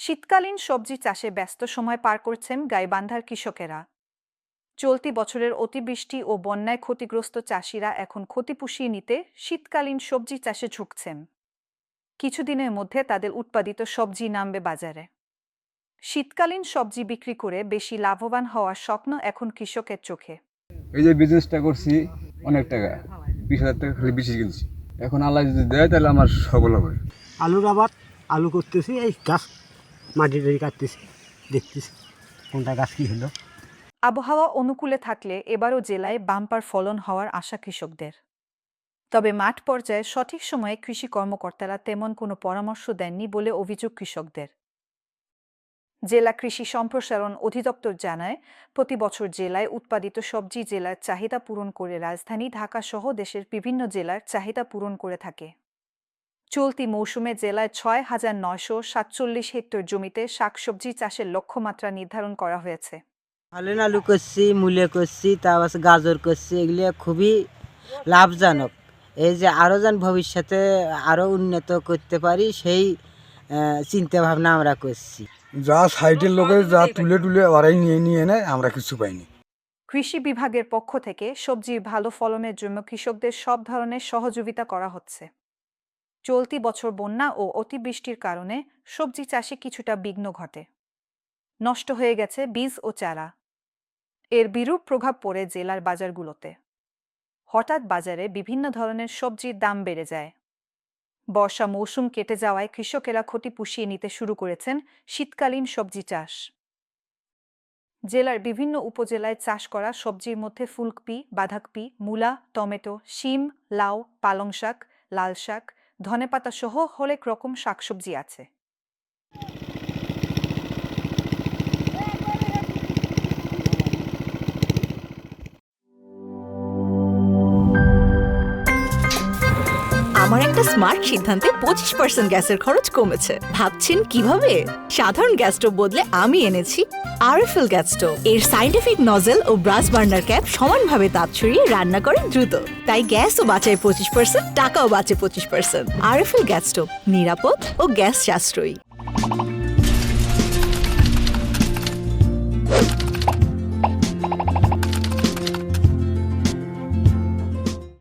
শীতকালীন সবজি চাষে ব্যস্ত সময় পার করছেন গাইবান্ধার কৃষকেরা। চলতি বছরের অতিবৃষ্টি ও বন্যায় ক্ষতিগ্রস্ত চাষিরা এখন ক্ষতি পুষিয়ে নিতে শীতকালীন সবজি চাষে ঝুঁকছেন। কিছুদিনের মধ্যে তাদের উৎপাদিত সবজি নামবে বাজারে। শীতকালীন সবজি বিক্রি করে বেশি লাভবান হওয়ার স্বপ্ন এখন কৃষকের চোখে। এই যে বিজনেসটা করছি অনেক টাকা, 20,000 টাকা খালি বেশি কিনছি। এখন আল্লাহ যদি দেয় তাহলে আমার সফল হবে। আলুর আবাদ আলু করতেছি, এই গাছ মাটি টাটি কাটতেছি, দেখতেছি কোনটা গাছ কী হলো। আবহাওয়া অনুকূলে থাকলে এবারও জেলায় বাম্পার ফলন হওয়ার আশা কৃষকদের। তবে মাঠ পর্যায়ে সঠিক সময়ে কৃষি কর্মকর্তারা তেমন কোনো পরামর্শ দেননি বলে অভিযোগ কৃষকদের। জেলা কৃষি সম্প্রসারণ অধিদপ্তর জানায়, প্রতি বছর জেলায় উৎপাদিত সবজি জেলার চাহিদা পূরণ করে রাজধানী ঢাকা সহ দেশের বিভিন্ন জেলার চাহিদা পূরণ করে থাকে। চলতি মৌসুমে জেলায় 6,947 হেক্টর জমিতে শাকসবজি চাষের লক্ষ্যমাত্রা নির্ধারণ করা হয়েছে। হালেন আলু করছি, মূলে করছি, তারপর গাজর করছি, এগুলি খুবই লাভজনক। এই যে আরও যেন ভবিষ্যতে আরও উন্নত করতে পারি সেই চিন্তা ভাবনা আমরা করছি। যা সাইডের লোকের যা তুলে তুলে ওরাই নিয়ে নিয়ে নেয়, আমরা কিছু পাইনি। কৃষি বিভাগের পক্ষ থেকে সবজির ভালো ফলনের জন্য কৃষকদের সব ধরনের সহযোগিতা করা হচ্ছে। চলতি বছর বন্যা ও অতিবৃষ্টির কারণে সবজি চাষে কিছুটা বিঘ্ন ঘটে। নষ্ট হয়ে গেছে বীজ ও চারা। এর বিরূপ প্রভাব পড়ে জেলার বাজারগুলোতে। হঠাৎ বাজারে বিভিন্ন ধরনের সবজির দাম বেড়ে যায়। বর্ষা মৌসুম কেটে যাওয়ায় কৃষকেরা ক্ষতি পুষিয়ে নিতে শুরু করেছেন শীতকালীন সবজি চাষ। জেলার বিভিন্ন উপজেলায় চাষ করা সবজির মধ্যে ফুলকপি, বাঁধাকপি, মূলা, টমেটো, শিম, লাউ, পালং শাক, লাল শাক, ধনেপাতা সহ হরেক রকম শাকসবজি আছে। আমার একটা স্মার্ট সিদ্ধান্তে 25% গ্যাসের খরচ কমেছে। ভাবছেন কিভাবে? সাধারণ গ্যাস স্টোভ বদলে আমি এনেছি আরএফএল গ্যাস স্টোভ। এর সাইন্টিফিক নজল ও ব্রাস বার্নার ক্যাপ সমানভাবে তাপ ছড়িয়ে রান্না করে দ্রুত। তাই গ্যাসও বাঁচায় 25%, টাকাও বাঁচে 25%। আরএফএল গ্যাস স্টোভ নিরাপদ ও গ্যাস সাশ্রয়ী।